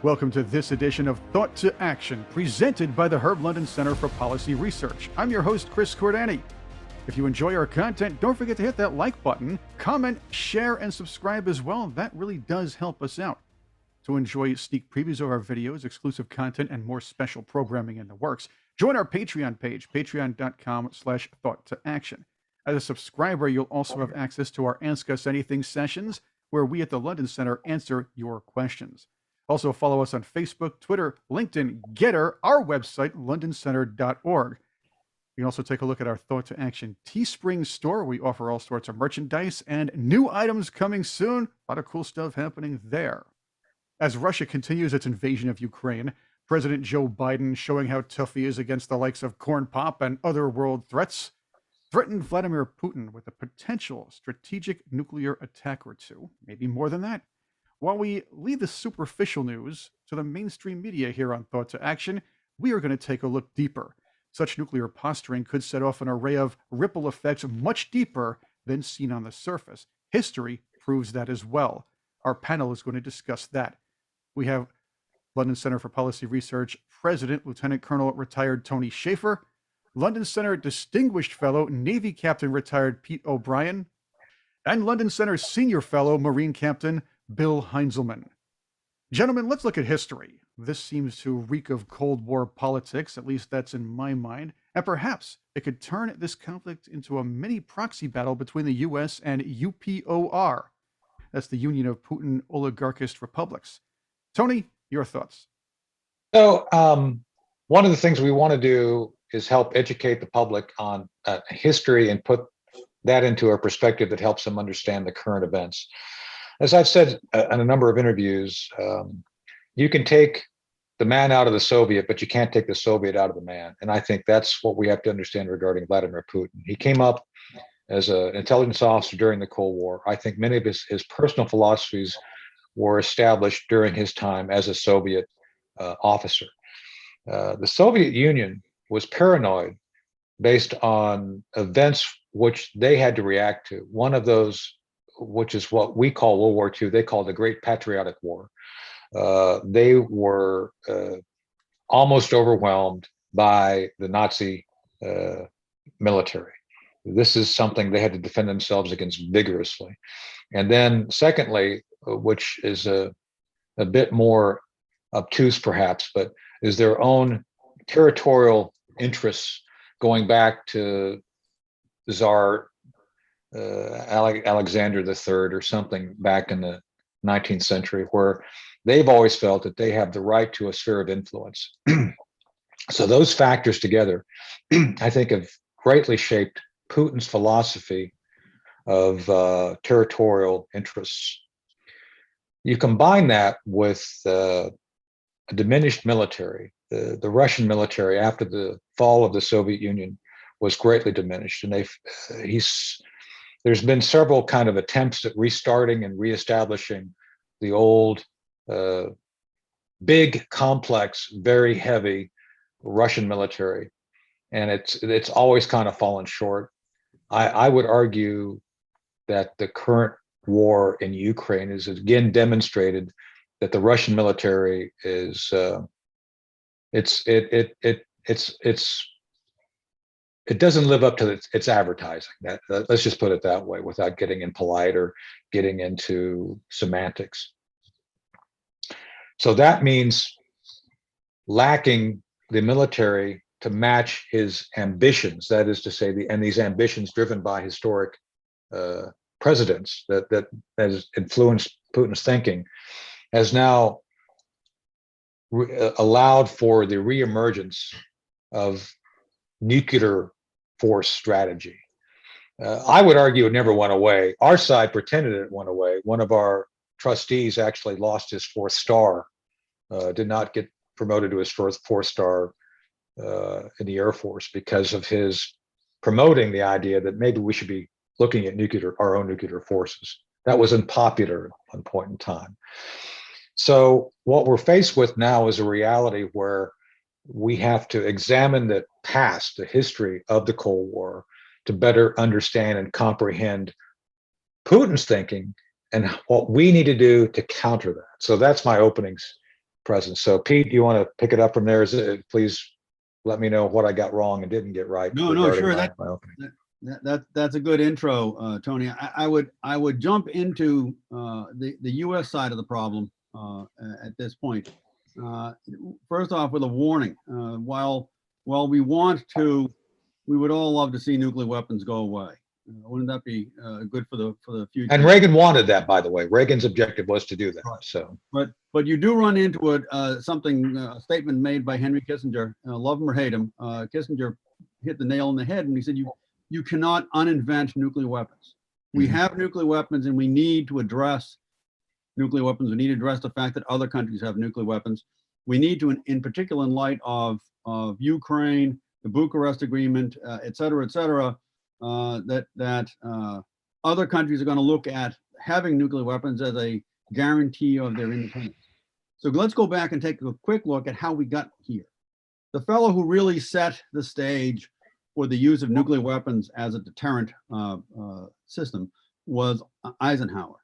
Welcome to this edition of Thought to Action, presented by the Herb London Center for Policy Research. I'm your host, Chris Cordani. If you enjoy our content, don't forget to hit that like button, comment, share, and subscribe as well. That really does help us out. To enjoy sneak previews of our videos, exclusive content, and more special programming in the works, join our Patreon page, patreon.com/thought-to-action. As a subscriber, you'll also have access to our Ask Us Anything sessions, where we at the London Center answer your questions. Also, follow us on Facebook, Twitter, LinkedIn, Getter, our website, londoncenter.org. You can also take a look at our Thought to Action Teespring store. We offer all sorts of merchandise and new items coming soon. A lot of cool stuff happening there. As Russia continues its invasion of Ukraine, President Joe Biden, showing how tough he is against the likes of corn pop and other world threats, threatened Vladimir Putin with a potential strategic nuclear attack or two, maybe more than that. While we leave the superficial news to the mainstream media here on Thought to Action, we are going to take a look deeper. Such nuclear posturing could set off an array of ripple effects much deeper than seen on the surface. History proves that as well. Our panel is going to discuss that. We have London Center for Policy Research President, Lieutenant Colonel retired Tony Shaffer, London Center Distinguished Fellow, Navy Captain retired Pete O'Brien, and London Center Senior Fellow, Marine Captain Bill Heinzelman. Gentlemen, let's look at history. This seems to reek of Cold War politics, at least that's in my mind, and perhaps it could turn this conflict into a mini proxy battle between the US and UPOR. That's the Union of Putin Oligarchist Republics. Tony, your thoughts? So, one of the things we want to do is help educate the public on history and put that into a perspective that helps them understand the current events. As I've said in a number of interviews, you can take the man out of the Soviet, but you can't take the Soviet out of the man. And I think that's what we have to understand regarding Vladimir Putin. He came up as an intelligence officer during the Cold War. I think many of his personal philosophies were established during his time as a Soviet officer. The Soviet Union was paranoid based on events which they had to react to. One of those, which is what we call World War II, they call the Great Patriotic War. They were almost overwhelmed by the Nazi military. This is something they had to defend themselves against vigorously. And then secondly, which is a bit more obtuse perhaps, but is their own territorial interests going back to Tsar Alexander III or something back in the 19th century, where they've always felt that they have the right to a sphere of influence. So those factors together, I think, have greatly shaped Putin's philosophy of territorial interests. You combine that with a diminished military. The Russian military, after the fall of the Soviet Union, was greatly diminished, and there's been several kind of attempts at restarting and reestablishing the old, big, complex, very heavy Russian military, and it's always kind of fallen short. I would argue that the current war in Ukraine is again demonstrated that the Russian military is it doesn't live up to its advertising. Let's just put it that way, without getting impolite or getting into semantics. So that means lacking the military to match his ambitions. That is to say, and these ambitions driven by historic presidents that has influenced Putin's thinking, has now allowed for the reemergence of nuclear force strategy. I would argue it never went away. Our side pretended it went away. One of our trustees actually lost his 4th star, did not get promoted to his first 4th star in the Air Force because of his promoting the idea that maybe we should be looking at our own nuclear forces. That was unpopular at one point in time. So what we're faced with now is a reality where we have to examine the past, the history of the Cold War, to better understand and comprehend Putin's thinking and what we need to do to counter that. So that's my opening presence. So Pete, you want to pick it up from there? Please let me know what I got wrong and didn't get right. No, sure. My opening. That's a good intro, Tony. I would jump into the U.S. side of the problem at this point. First off, with a warning. While we would all love to see nuclear weapons go away. Wouldn't that be good for the future? And Reagan wanted that, by the way. Reagan's objective was to do that. Right. So, but you do run into a statement made by Henry Kissinger. Love him or hate him, Kissinger hit the nail on the head, and he said you cannot uninvent nuclear weapons. We have nuclear weapons, and we need to address nuclear weapons. We need to address the fact that other countries have nuclear weapons. We need to, in particular, in light of Ukraine, the Bucharest Agreement, et cetera, that other countries are going to look at having nuclear weapons as a guarantee of their independence. So let's go back and take a quick look at how we got here. The fellow who really set the stage for the use of nuclear weapons as a deterrent system was Eisenhower.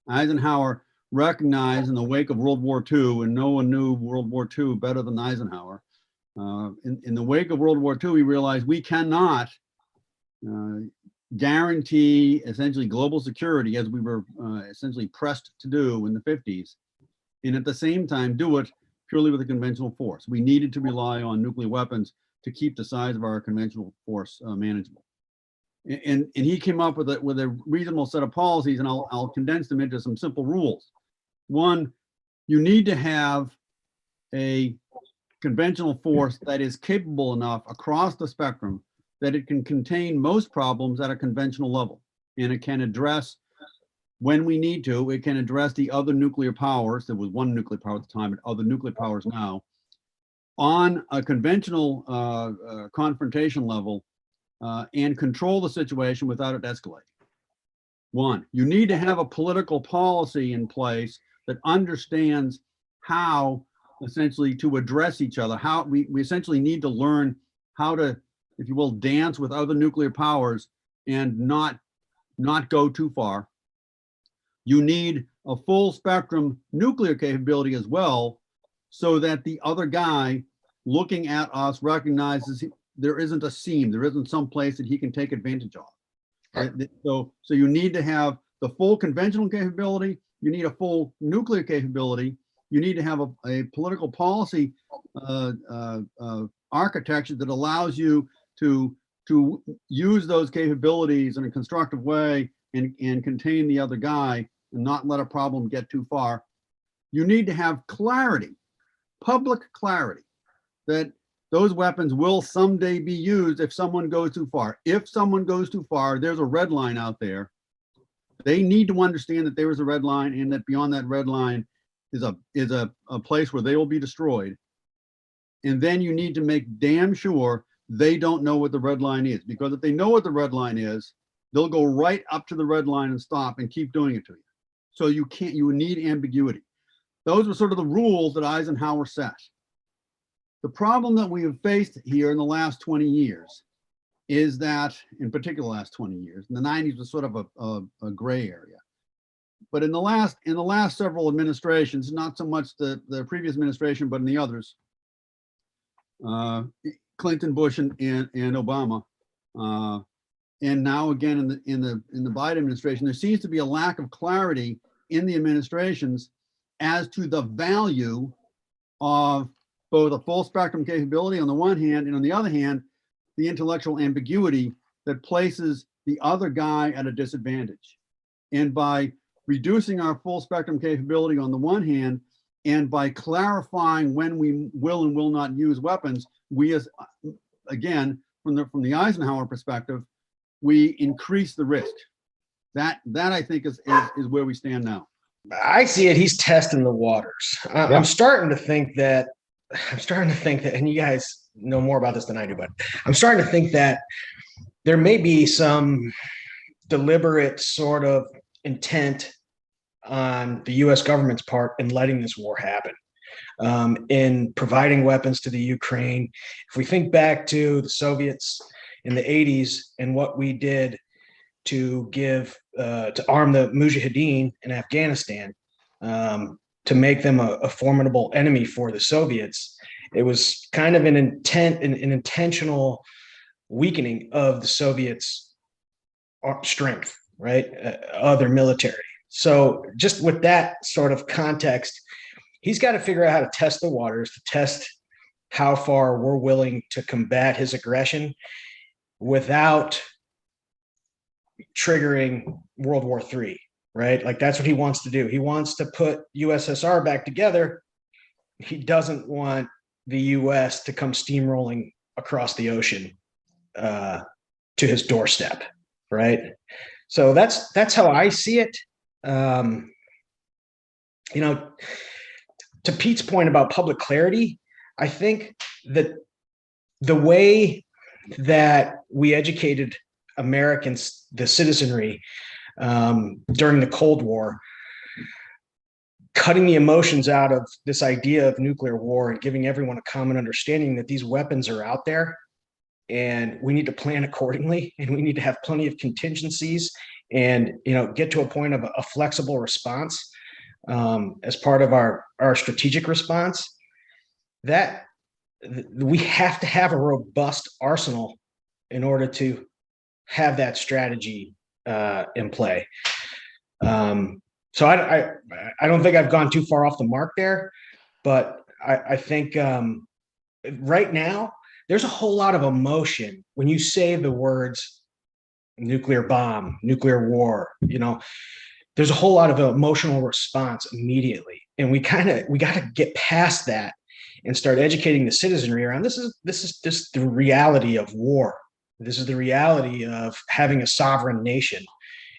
Eisenhower recognized in the wake of World War II, and no one knew World War II better than Eisenhower. In the wake of World War II, we realized we cannot guarantee essentially global security as we were essentially pressed to do in the 50s, and at the same time do it purely with a conventional force. We needed to rely on nuclear weapons to keep the size of our conventional force manageable. And he came up with a reasonable set of policies, and I'll condense them into some simple rules. One, you need to have a conventional force that is capable enough across the spectrum that it can contain most problems at a conventional level, and it can address, when we need to, it can address the other nuclear powers. There was one nuclear power at the time, but other nuclear powers now, on a conventional confrontation level, and control the situation without it escalating. One, you need to have a political policy in place that understands how essentially to address each other. How we essentially need to learn how to, if you will, dance with other nuclear powers and not go too far. You need a full spectrum nuclear capability as well, so that the other guy looking at us recognizes there isn't a seam, there isn't some place that he can take advantage of. Right? So you need to have the full conventional capability, you need a full nuclear capability, you need to have a political policy architecture that allows you to use those capabilities in a constructive way and contain the other guy and not let a problem get too far. You need to have clarity, public clarity, that those weapons will someday be used if someone goes too far. If someone goes too far, there's a red line out there. They need to understand that there is a red line, and that beyond that red line is a place where they will be destroyed. And then you need to make damn sure they don't know what the red line is, because if they know what the red line is, they'll go right up to the red line and stop and keep doing it to you. So you need ambiguity. Those were sort of the rules that Eisenhower set. The problem that we have faced here in the last 20 years is that, in particular, last 20 years, in the 90s was sort of a gray area. But in the last several administrations, not so much the previous administration, but in the others, Clinton, Bush, and Obama, and now again in the Biden administration, there seems to be a lack of clarity in the administrations as to the value of both a full spectrum capability on the one hand, and on the other hand, the intellectual ambiguity that places the other guy at a disadvantage. And by reducing our full spectrum capability on the one hand, and by clarifying when we will and will not use weapons, we, as again, from the Eisenhower perspective, we increase the risk. That I think is where we stand now. I see it. He's testing the waters. I'm starting to think that, and you guys know more about this than I do, but I'm starting to think that there may be some deliberate sort of intent on the U.S. government's part in letting this war happen, in providing weapons to the Ukraine. If we think back to the Soviets in the 80s and what we did to arm the Mujahideen in Afghanistan, to make them a formidable enemy for the Soviets. It was kind of an intentional weakening of the Soviets' strength, right? Of their military. So just with that sort of context, he's got to figure out how to test the waters, to test how far we're willing to combat his aggression without triggering World War III, right? Like that's what he wants to do. He wants to put USSR back together. He doesn't want the US to come steamrolling across the ocean to his doorstep, right? So that's how I see it. You know, to Pete's point about public clarity, I think that the way that we educated Americans, the citizenry, during the Cold War, cutting the emotions out of this idea of nuclear war and giving everyone a common understanding that these weapons are out there and we need to plan accordingly, and we need to have plenty of contingencies and, you know, get to a point of a flexible response as part of our strategic response. That we have to have a robust arsenal in order to have that strategy in play. So I don't think I've gone too far off the mark there, but I think right now there's a whole lot of emotion when you say the words nuclear bomb, nuclear war. You know, there's a whole lot of emotional response immediately, and we got to get past that and start educating the citizenry around this is just the reality of war. This is the reality of having a sovereign nation,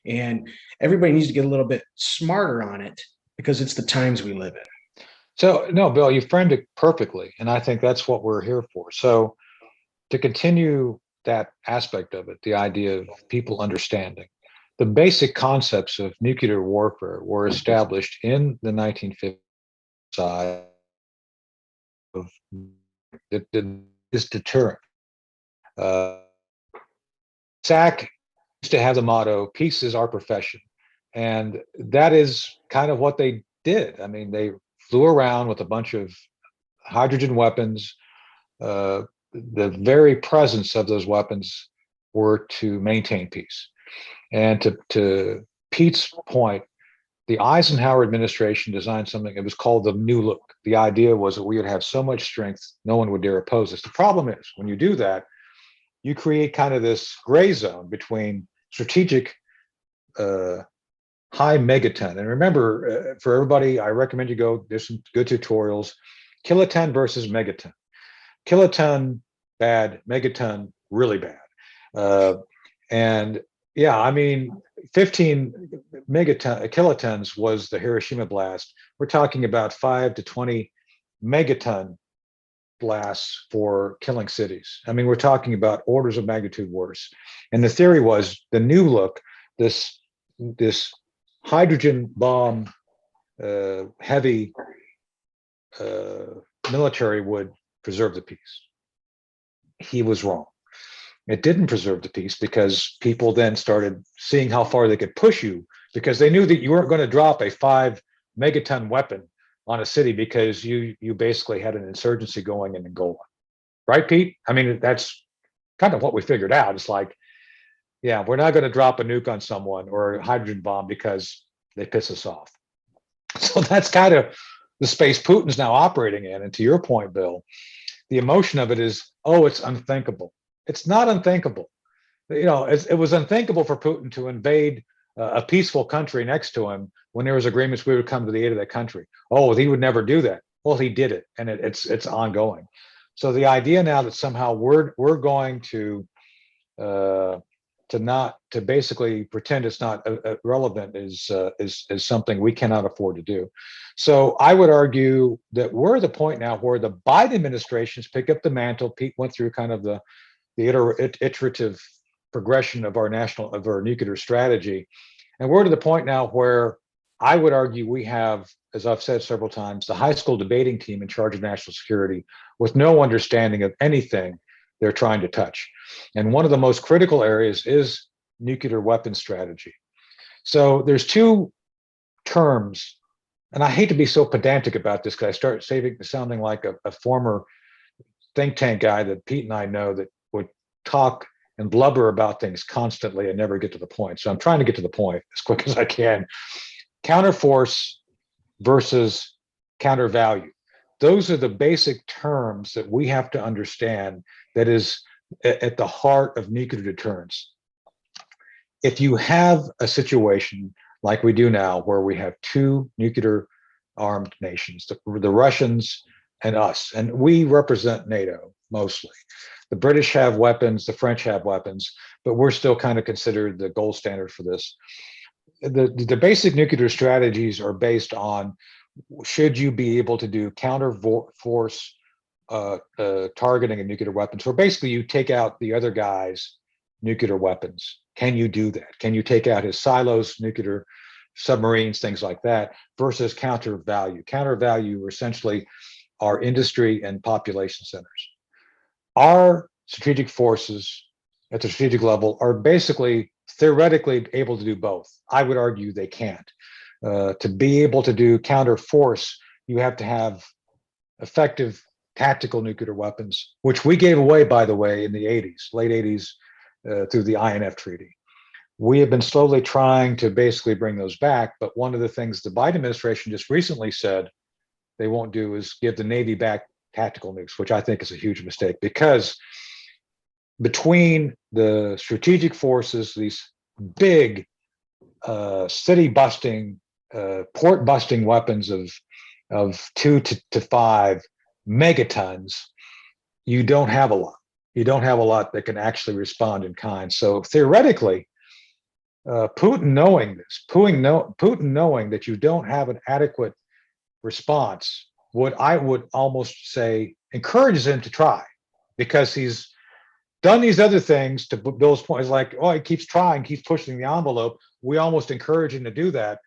and everybody needs to get a little bit smarter on it because it's the times we live in. So, no, Bill, you framed it perfectly, and I think that's what we're here for. So, to continue that aspect of it, the idea of people understanding, the basic concepts of nuclear warfare were established in the 1950s side of this deterrent. SAC used to have the motto, peace is our profession. And that is kind of what they did. I mean, they flew around with a bunch of hydrogen weapons. The very presence of those weapons were to maintain peace. And to Pete's point, the Eisenhower administration designed something, it was called the New Look. The idea was that we would have so much strength, no one would dare oppose us. The problem is, when you do that, you create kind of this gray zone between strategic high megaton. And remember, for everybody, I recommend you go, there's some good tutorials, kiloton versus megaton. Kiloton, bad, megaton, really bad. And yeah, I mean, 15 kilotons was the Hiroshima blast. We're talking about 5 to 20 megaton blasts for killing cities. I mean, we're talking about orders of magnitude worse. And the theory was the New Look, this hydrogen bomb heavy military would preserve the peace. He was wrong. It didn't preserve the peace because people then started seeing how far they could push you, because they knew that you weren't going to drop a 5 megaton weapon on a city because you basically had an insurgency going in Angola. Right, Pete? I mean, that's kind of what we figured out. It's like, yeah, we're not going to drop a nuke on someone or a hydrogen bomb because they piss us off. So that's kind of the space Putin's now operating in. And to your point, Bill, the emotion of it is, oh, it's unthinkable. It's not unthinkable. You know, it was unthinkable for Putin to invade a peaceful country next to him when there was agreements we would come to the aid of that country. Oh, he would never do that. Well, he did it, and it's ongoing. So the idea now that somehow we're going to basically pretend it's not relevant is something we cannot afford to do. So I would argue that we're at the point now where the Biden administrations pick up the mantle. Pete went through kind of the iterative progression of our nuclear strategy, and we're to the point now where I would argue we have, as I've said several times, the high school debating team in charge of national security with no understanding of anything they're trying to touch. And one of the most critical areas is nuclear weapons strategy. So there's two terms and I hate to be so pedantic about this because I start sounding like a former think tank guy that Pete and I know that would talk and blubber about things constantly and never get to the point. So I'm trying to get to the point as quick as I can. Counterforce versus counter value. Those are the basic terms that we have to understand that is at the heart of nuclear deterrence. If you have a situation like we do now, where we have two nuclear armed nations, the Russians and us, and we represent NATO mostly. The British have weapons, the French have weapons, but we're still kind of considered the gold standard for this. The basic nuclear strategies are based on, should you be able to do counter force targeting of nuclear weapons, where basically you take out the other guy's nuclear weapons. Can you do that? Can you take out his silos, nuclear submarines, things like that, versus counter value? Counter value are essentially our industry and population centers. Our strategic forces at the strategic level are basically theoretically able to do both. I would argue they can't. To be able to do counter force, you have to have effective tactical nuclear weapons, which we gave away, by the way, in the 80s, late 80s, through the INF Treaty. We have been slowly trying to basically bring those back, but one of the things the Biden administration just recently said they won't do is give the Navy back tactical nukes, which I think is a huge mistake, because between the strategic forces, these big city busting, port busting weapons of 2 to 5 megatons, you don't have a lot. You don't have a lot that can actually respond in kind. So theoretically, Putin knowing this, Putin knowing that you don't have an adequate response, I would almost say encourages him to try, because he's done these other things. To Bill's point, is like, oh, he keeps trying, keeps pushing the envelope. We almost encourage him to do that.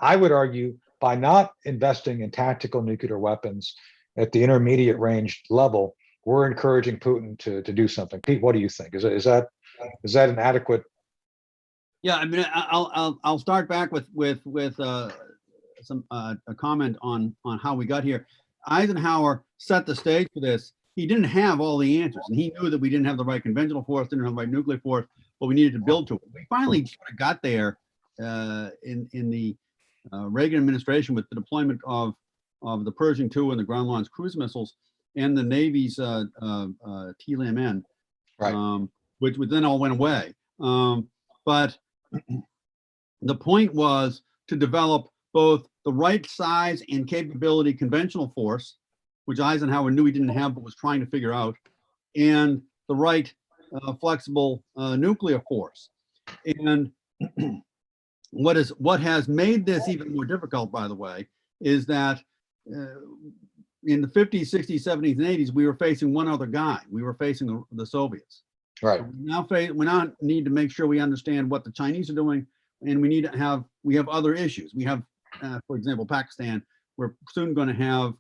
I would argue by not investing in tactical nuclear weapons at the intermediate range level, we're encouraging Putin to do something. Pete, what do you think? Is that an adequate? Yeah, I mean, I'll start back with some a comment on how we got here. Eisenhower set the stage for this. He didn't have all the answers, and he knew that we didn't have the right conventional force, didn't have the right nuclear force, but we needed to build to it. We finally sort of got there in the Reagan administration with the deployment of the Pershing II and the ground-launched cruise missiles and the Navy's TLAM-N, Right. which then all went away. But the point was to develop both the right size and capability conventional force, which Eisenhower knew he didn't have but was trying to figure out, and the right flexible nuclear force. And what has made this even more difficult, by the way, is that in the 50s, 60s, 70s, and 80s, we were facing one other guy. We were facing the Soviets. Right. So we now need to make sure we understand what the Chinese are doing, and we have other issues. We have, for example, Pakistan. We're soon going to have,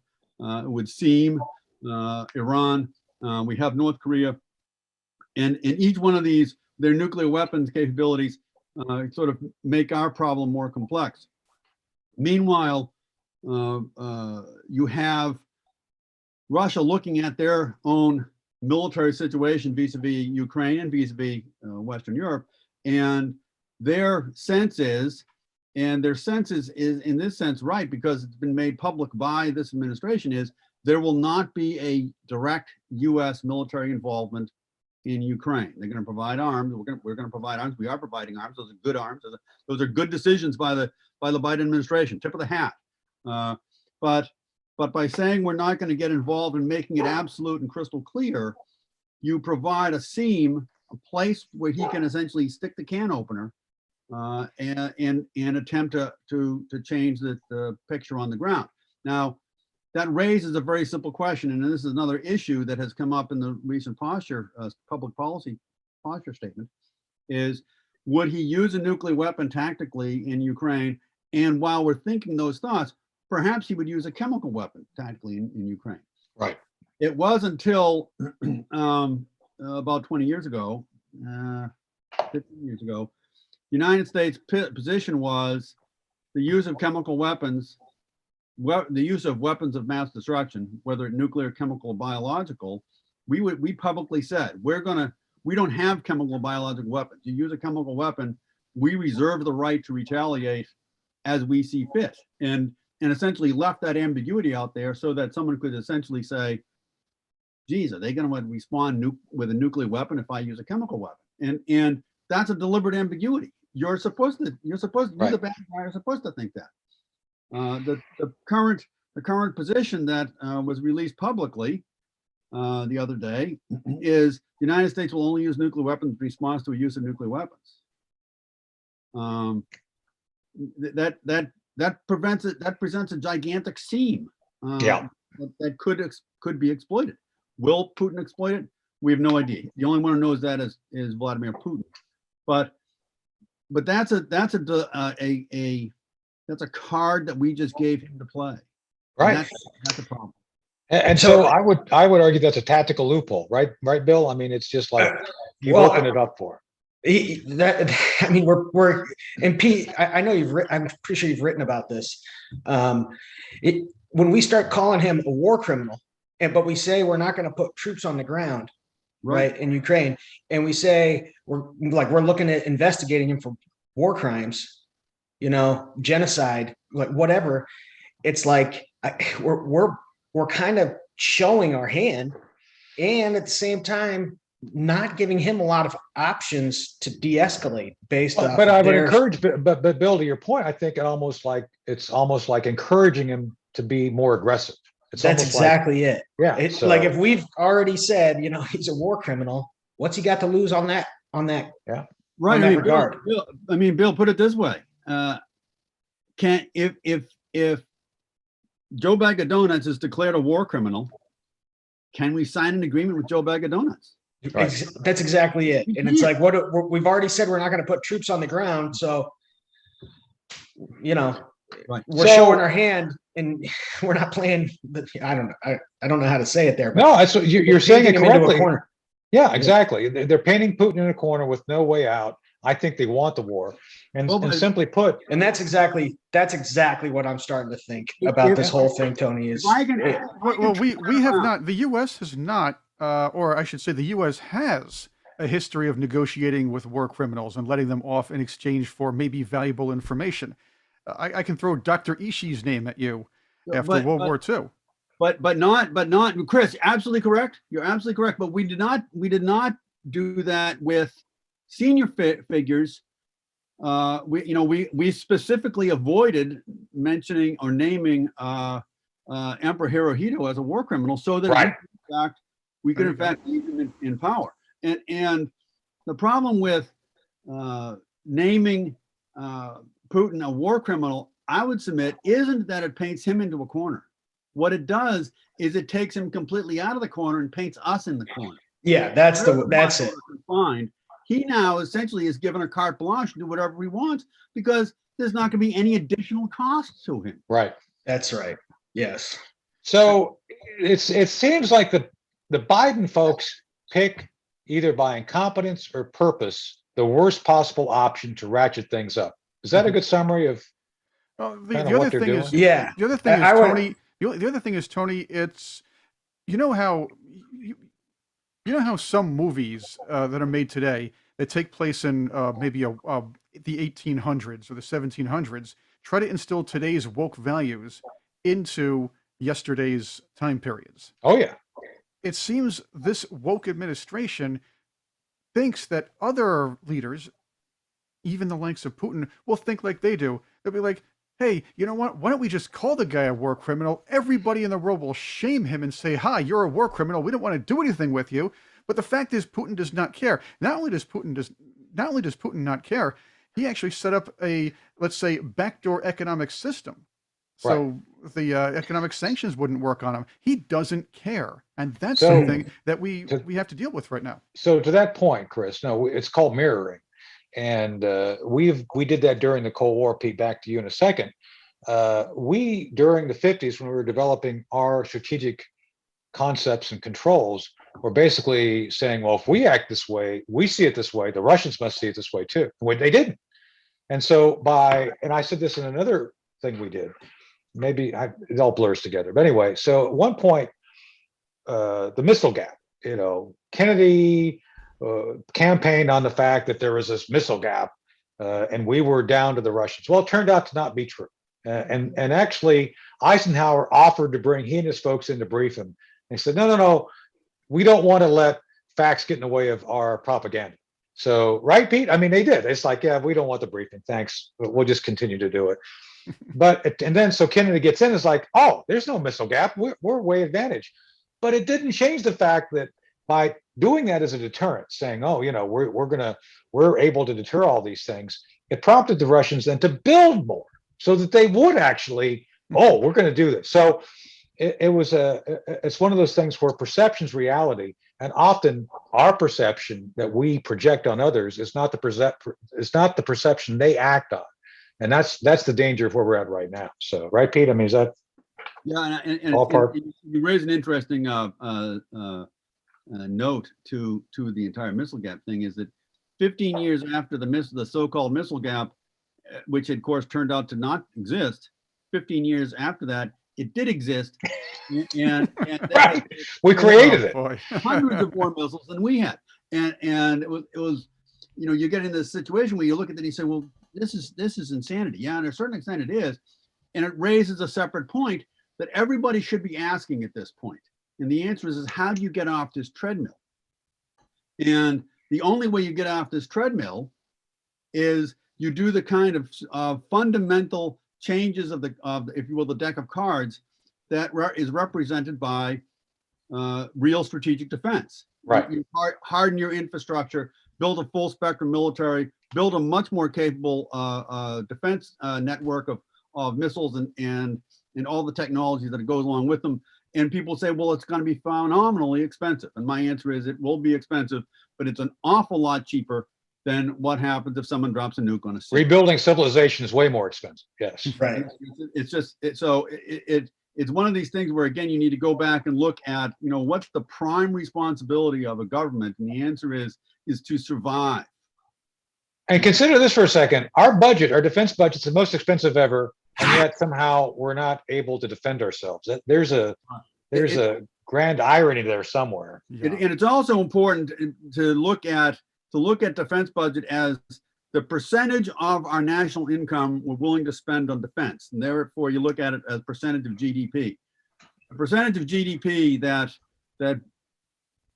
it would seem, Iran. We have North Korea, and each one of these, their nuclear weapons capabilities sort of make our problem more complex. Meanwhile, you have Russia looking at their own military situation vis-a-vis Ukraine and vis-a-vis Western Europe, and their sense is in this sense right, because it's been made public by this administration, is there will not be a direct U.S. military involvement in Ukraine. They're going to provide arms. We're going to provide arms. We are providing arms. Those are good arms. Those are good decisions by the Biden administration. Tip of the hat. But by saying we're not going to get involved in making it absolute and crystal clear, you provide a seam, a place where he can essentially stick the can opener and attempt to change the picture on the ground. Now, that raises a very simple question, and this is another issue that has come up in the recent public policy posture statement, is would he use a nuclear weapon tactically in Ukraine? And while we're thinking those thoughts, perhaps he would use a chemical weapon tactically in Ukraine. Right. It was until about 20 years ago, 15 years ago, the United States position was the use of chemical weapons the use of weapons of mass destruction, whether nuclear, chemical, or biological, we publicly said we don't have chemical or biological weapons. You use a chemical weapon, we reserve the right to retaliate as we see fit, and essentially left that ambiguity out there so that someone could essentially say, geez, are they going to respond with a nuclear weapon if I use a chemical weapon? And that's a deliberate ambiguity. You're supposed to, you're the bad guy are supposed to think that. The current position that was released publicly the other day is the United States will only use nuclear weapons in response to a use of nuclear weapons. That presents a gigantic seam that could be exploited. Will Putin exploit it? We have no idea. The only one who knows that is Vladimir Putin. But that's a card that we just gave him to play. Right. That's a problem. And so I would argue that's a tactical loophole, right? Right, Bill? I mean, it's just like you've opened it up for. I mean, we're and Pete, I know I'm pretty sure you've written about this. When we start calling him a war criminal, but we say we're not going to put troops on the ground, right, in Ukraine, and we say we're looking at investigating him for war crimes, genocide, like whatever. It's like we're kind of showing our hand, and at the same time not giving him a lot of options to de-escalate based on. But I would encourage, but Bill, to your point, I think it's almost like encouraging him to be more aggressive. That's exactly it. Yeah. Like if we've already said, he's a war criminal, what's he got to lose on that? Yeah. Right. In that regard. Bill, put it this way. If Joe Bag of Donuts is declared a war criminal, can we sign an agreement with Joe Bag of Donuts? Right. That's exactly it. And it's like, we've already said we're not going to put troops on the ground. So, we're showing our hand and we're not playing. I don't know how to say it there. But no, so you're saying it correctly. Yeah, exactly. Yeah. They're painting Putin in a corner with no way out. I think they want the war. And simply put. And that's exactly what I'm starting to think about this whole thing, Tony, is. Well, we have not, the U.S. has not, or I should say the U.S. has a history of negotiating with war criminals and letting them off in exchange for maybe valuable information. I can throw Dr. Ishii's name at you after World War II. But not Chris, absolutely correct. You're absolutely correct. But we did not do that with senior figures. We specifically avoided mentioning or naming Emperor Hirohito as a war criminal, so that we could in fact leave him in power. And the problem with naming Putin a war criminal, I would submit, isn't that it paints him into a corner. What it does is it takes him completely out of the corner and paints us in the corner. Yeah, that's it. Confined. He now essentially is given a carte blanche to do whatever he wants because there's not going to be any additional cost to him. Right. That's right. Yes. So it seems like the Biden folks pick either by incompetence or purpose the worst possible option to ratchet things up. Is that a good summary of the other thing is, yeah. The other thing is, Tony. The other thing is, Tony. It's how some movies that are made today that take place in maybe the 1800s or the 1700s try to instill today's woke values into yesterday's time periods. Oh yeah. It seems this woke administration thinks that other leaders, even the likes of Putin, will think like they do. They'll be like, hey, you know what? Why don't we just call the guy a war criminal? Everybody in the world will shame him and say, hi, you're a war criminal. We don't want to do anything with you. But the fact is, Putin does not care. Not only does Putin not care, he actually set up a, let's say, backdoor economic system. So the economic sanctions wouldn't work on him. He doesn't care. And that's something that we have to deal with right now. So to that point, Chris, no, it's called mirroring. And we did that during the Cold War. Pete, back to you in a second. We, during the 50s, when we were developing our strategic concepts and controls, were basically saying, well, if we act this way, we see it this way, the Russians must see it this way too. Well, they didn't. And so and I said this in another thing we did, it all blurs together. But anyway, so at one point, the missile gap, Kennedy campaigned on the fact that there was this missile gap, and we were down to the Russians. Well, it turned out to not be true. And actually, Eisenhower offered to bring he and his folks in to brief him. And he said, no, we don't want to let facts get in the way of our propaganda. So, right, Pete? I mean, they did. It's like, yeah, we don't want the briefing. Thanks. We'll just continue to do it. And then so Kennedy gets in, is like, oh, there's no missile gap. We're way advantage. But it didn't change the fact that by doing that as a deterrent, saying, oh, we're able to deter all these things, it prompted the Russians then to build more so that they would actually, oh, we're going to do this. So it's one of those things where perception's reality, and often our perception that we project on others is not the perception they act on. And that's the danger of where we're at right now. So, right, Pete? I mean, is that? Yeah, and ballpark? You raise an interesting note to the entire missile gap thing, is that 15 years after the so-called missile gap, which of course turned out to not exist, 15 years after that, it did exist, and right. We created it. Hundreds of more missiles than we had, and it was you get in this situation where you look at it and you say, well, this is insanity. Yeah, and to a certain extent it is, and it raises a separate point that everybody should be asking at this point. And the answer is how do you get off this treadmill? And the only way you get off this treadmill is you do the kind of fundamental changes of if you will, the deck of cards that is represented by real strategic defense. Right. You harden your infrastructure, build a full spectrum military, build a much more capable defense network of missiles and all the technology that goes along with them. And people say, well, it's going to be phenomenally expensive. And my answer is it will be expensive, but it's an awful lot cheaper than what happens if someone drops a nuke on a city. Rebuilding civilization is way more expensive. Yes. Right. It's one of these things where, again, you need to go back and look at, what's the prime responsibility of a government? And the answer is to survive. And consider this for a second. Our defense budget's the most expensive ever, and yet somehow we're not able to defend ourselves. There's a grand irony there somewhere. Yeah. And it's also important to look at defense budget as the percentage of our national income we're willing to spend on defense. And therefore, you look at it as percentage of GDP. The percentage of GDP that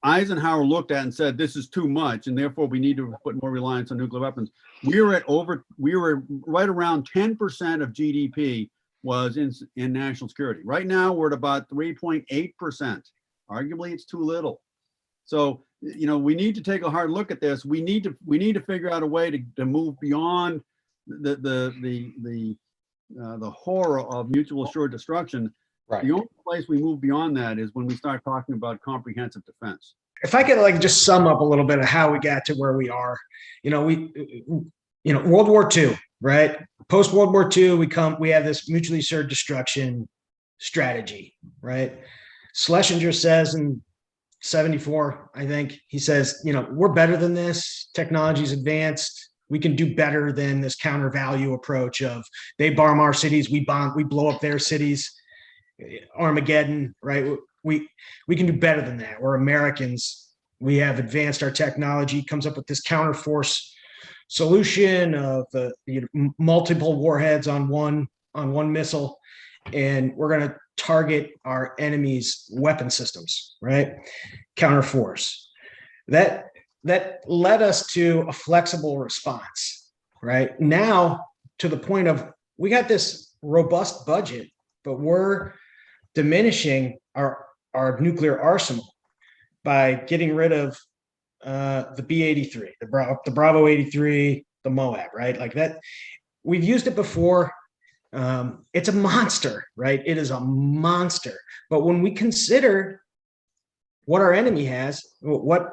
Eisenhower looked at and said, this is too much, and therefore we need to put more reliance on nuclear weapons. We were right around 10% of GDP was in national security. Right now, we're at about 3.8%. Arguably, it's too little. So, we need to take a hard look at this. We need to figure out a way to move beyond the horror of mutual assured destruction. Right. The only place we move beyond that is when we start talking about comprehensive defense. If I could just sum up a little bit of how we got to where we are, World War II, right? Post World War II, we have this mutually assured destruction strategy, right? Schlesinger says in 74, I think, he says, we're better than this. Technology's advanced. We can do better than this counter value approach of they bomb our cities, we blow up their cities. Armageddon, right? We can do better than that. We're Americans. We have advanced our technology. Comes up with this counterforce solution of the multiple warheads on one missile, and we're going to target our enemy's weapon systems, right? Counterforce. That led us to a flexible response, right? Now to the point of we got this robust budget, but we're diminishing our nuclear arsenal by getting rid of the B-83, the Bravo 83, the Moab, right? Like that, we've used it before. It's a monster, right? It is a monster. But when we consider what our enemy has, what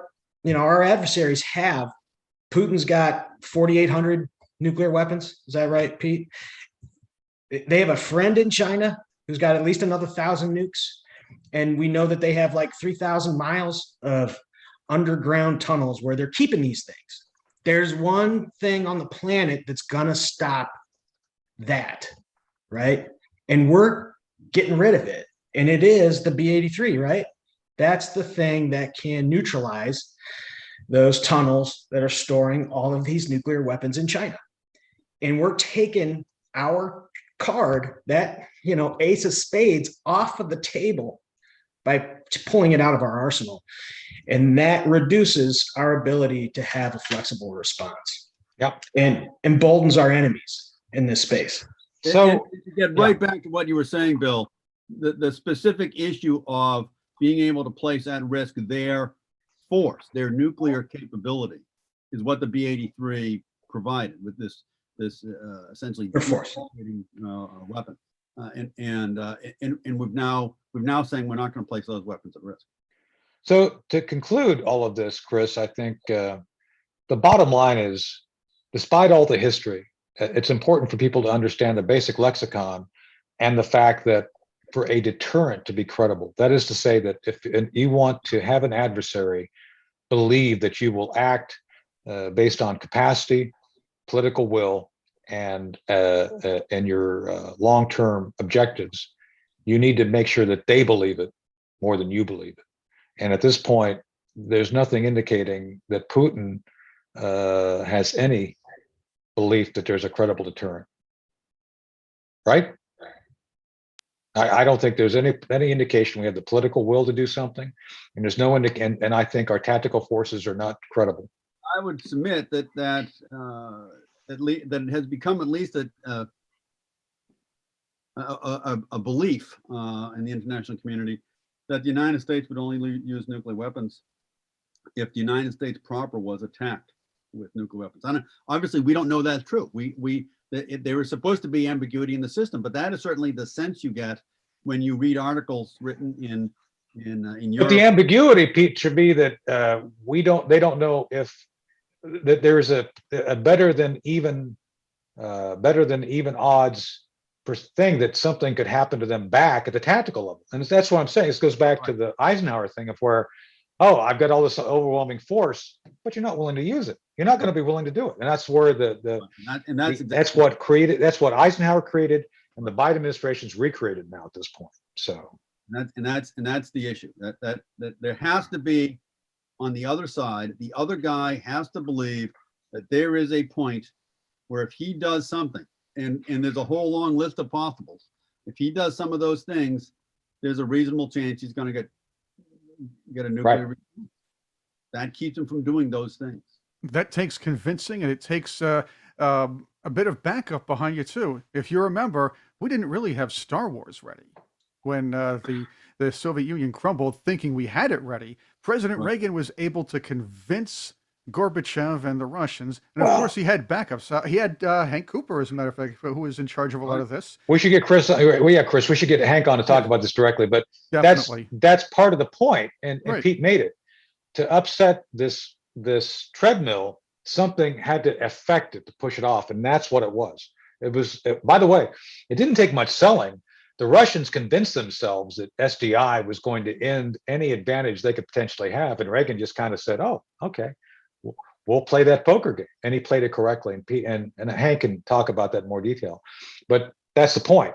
our adversaries have, Putin's got 4,800 nuclear weapons. Is that right, Pete? They have a friend in China who's got at least another 1,000 nukes. And we know that they have 3,000 miles of underground tunnels where they're keeping these things. There's one thing on the planet that's going to stop that, right? and we're getting rid of it. And it is the B-83, right? That's the thing that can neutralize those tunnels that are storing all of these nuclear weapons in China. And we're taking our card, that, ace of spades, off of the table by pulling it out of our arsenal. And that reduces our ability to have a flexible response. Yep. And emboldens our enemies in this space. So to get right back to what you were saying, Bill, the specific issue of being able to place at risk their force, their nuclear capability, is what the B-83 provided with this essentially force weapon. And we've now saying we're not going to place those weapons at risk. So to conclude all of this, Chris, I think the bottom line is, despite all the history, it's important for people to understand the basic lexicon and the fact that for a deterrent to be credible, that is to say that if you want to have an adversary believe that you will act based on capacity, political will, and your long-term objectives, you need to make sure that they believe it more than you believe it. And at this point, there's nothing indicating that Putin has any belief that there's a credible deterrent, right? I don't think there's any indication we have the political will to do something, and there's no and I think our tactical forces are not credible. I would submit that at least that it has become at least a belief in the international community that the United States would only use nuclear weapons if the United States proper was attacked with nuclear weapons. Obviously, we don't know that's true. There was supposed to be ambiguity in the system, but that is certainly the sense you get when you read articles written in Europe. But the ambiguity, Pete, should be that they don't know if that there's a better than even odds thing that something could happen to them back at the tactical level. And that's what I'm saying. This goes back to the Eisenhower thing of where, oh, I've got all this overwhelming force, but you're not willing to use it. You're not going to be willing to do it. And that's where that's what Eisenhower created, and the Biden administration's recreated now at this point. So that's the issue. That there has to be, on the other side, the other guy has to believe that there is a point where if he does something, and there's a whole long list of possibles, if he does some of those things, there's a reasonable chance he's going to get a nuclear. Right. That keeps him from doing those things. That takes convincing, and it takes a bit of backup behind you too. If you remember, we didn't really have Star Wars ready when the Soviet Union crumbled, thinking we had it ready. President Reagan was able to convince Gorbachev and the Russians, and of course he had backups. He had Hank Cooper, as a matter of fact, who was in charge of a lot of this. We should get Chris. Chris, we should get Hank on to talk about this directly. But definitely, that's part of the point, and Pete made it. To upset this treadmill, something had to affect it to push it off, and that's what it was. By the way, it didn't take much selling. The Russians convinced themselves that SDI was going to end any advantage they could potentially have, and Reagan just kind of said, "Oh, okay, we'll play that poker game," and he played it correctly. And Hank can talk about that in more detail, but that's the point.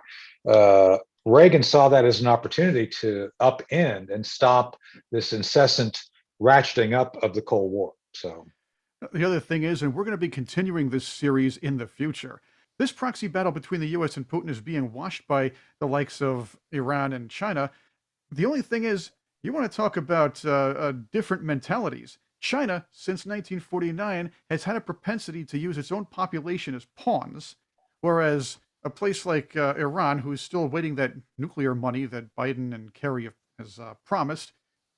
Reagan saw that as an opportunity to upend and stop this incessant ratcheting up of the Cold War. So the other thing is, and we're going to be continuing this series in the future, this proxy battle between the US and Putin is being washed by the likes of Iran and China. The only thing is, you want to talk about different mentalities. China, since 1949, has had a propensity to use its own population as pawns, whereas a place like Iran, who is still awaiting that nuclear money that Biden and Kerry has promised,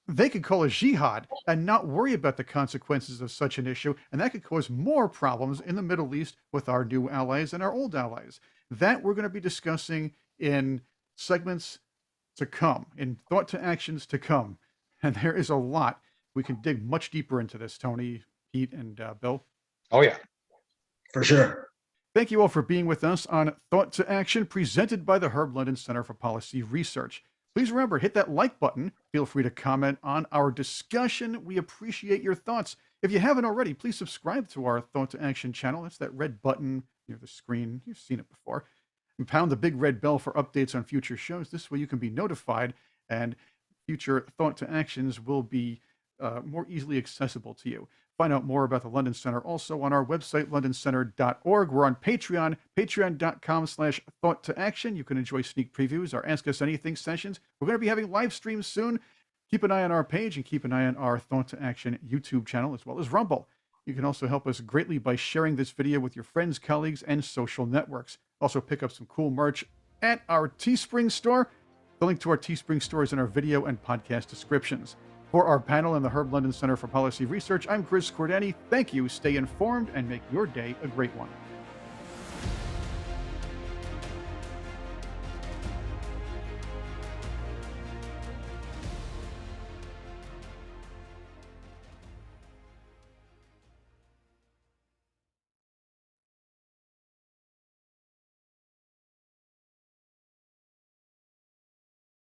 they could call a jihad and not worry about the consequences of such an issue, and that could cause more problems in the Middle East with our new allies and our old allies. That we're going to be discussing in segments to come, in thought to actions to come. And there is a lot. We can dig much deeper into this, Tony, Pete, and Bill. Oh, yeah. For sure. Thank you all for being with us on Thought to Action, presented by the Herb London Center for Policy Research. Please remember, hit that like button. Feel free to comment on our discussion. We appreciate your thoughts. If you haven't already, please subscribe to our Thought to Action channel. That's that red button near the screen. You've seen it before. And pound the big red bell for updates on future shows. This way you can be notified, and future Thought to Actions will be more easily accessible to you. Find out more about the London Center also on our website, londoncenter.org. We're on Patreon, patreon.com/thought to action. You can enjoy sneak previews, our Ask Us Anything sessions. We're going to be having live streams soon. Keep an eye on our page and keep an eye on our Thought to Action YouTube channel as well as Rumble. You can also help us greatly by sharing this video with your friends, colleagues, and social networks. Also pick up some cool merch at our Teespring store. The link to our Teespring store is in our video and podcast descriptions. For our panel in the Herb London Center for Policy Research, I'm Chris Cordani. Thank you, stay informed, and make your day a great one.